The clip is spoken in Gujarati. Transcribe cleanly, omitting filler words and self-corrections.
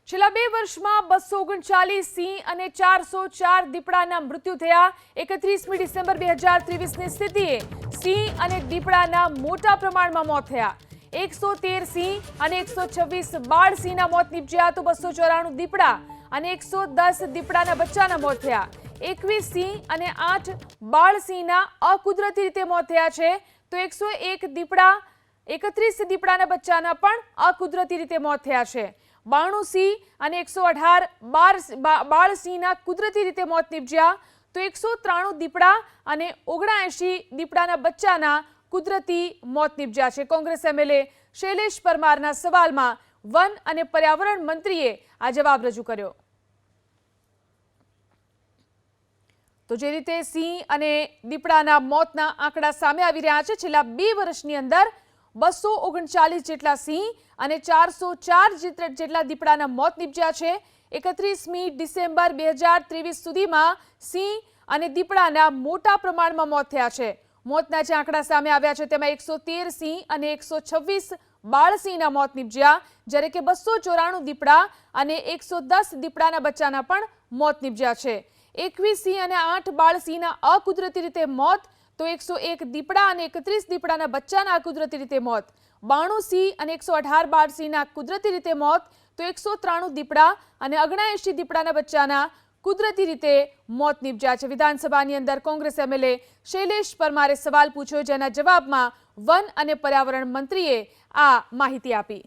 છેલ્લા 2 વર્ષમાં 239 સિંહ અને 404 દીપડાના મૃત્યુ થયા। 31મી ડિસેમ્બર 2023ની સ્થિતિએ સિંહ અને દીપડાના મોટા પ્રમાણમાં મોત થયા। 113 સિંહ અને 126 બાળ સિંહના મોત નીપજ્યા તો 294 દીપડા અને 110 દીપડાના બચ્ચાના મોત થયા। 21 સિંહ અને 8 બાળ સિંહના અકુદરતી રીતે મોત થયા છે તો 101 દીપડા 31 દીપડાના બચ્ચાના પણ અકુદરતી રીતે મોત થયા છે। 92 સિંહ અને 118 બાળ સિંહના કુદરતી રીતે મોત નીપજ્યા તો 193 દીપડા અને 79 દીપડાના બચ્ચાના કુદરતી મોત નીપજ્યા છે। કોંગ્રેસ એમએલએ શૈલેષ પરમારના સવાલમાં વન અને પર્યાવરણ મંત્રીએ આ જવાબ રજૂ કર્યો। તો જે રીતે સિંહ અને દીપડાના મોતના આંકડા સામે આવી રહ્યા છે, છેલ્લા 2 વર્ષની અંદર 239 જેટલા સિંહ અને 404 જેટલા દીપડાના મોત નીપજ્યા છે। 31મી ડિસેમ્બર 2023 સુધીમાં સિંહ અને દીપડાના મોટા પ્રમાણમાં મોત થયા છે। મોતના જે આંકડા સામે આવ્યા છે તેમાં 113 સિંહ અને 126 બાળ સિંહના મોત નીપજ્યા, જ્યારે કે 294 દીપડા અને 110 દીપડાના બચ્ચાના પણ મોત નીપજ્યા છે। 21 સિંહ અને 8 બાળ સિંહના અકુદરતી રીતે મોત તો 101 દીપડા અને 31 દીપડાના બચ્ચાના કુદરતી રીતે મોત। 92 સિંહ અને 118 બાળ સિંહના કુદરતી રીતે મોત તો 193 દીપડા અને 79 દીપડાના બચ્ચાના કુદરતી રીતે મોત નીપજ્યા છે। વિધાનસભાની અંદર કોંગ્રેસ એમએલએ શૈલેષ પરમારે સવાલ પૂછ્યો, જેના જવાબમાં વન અને પર્યાવરણ મંત્રીએ આ માહિતી આપી।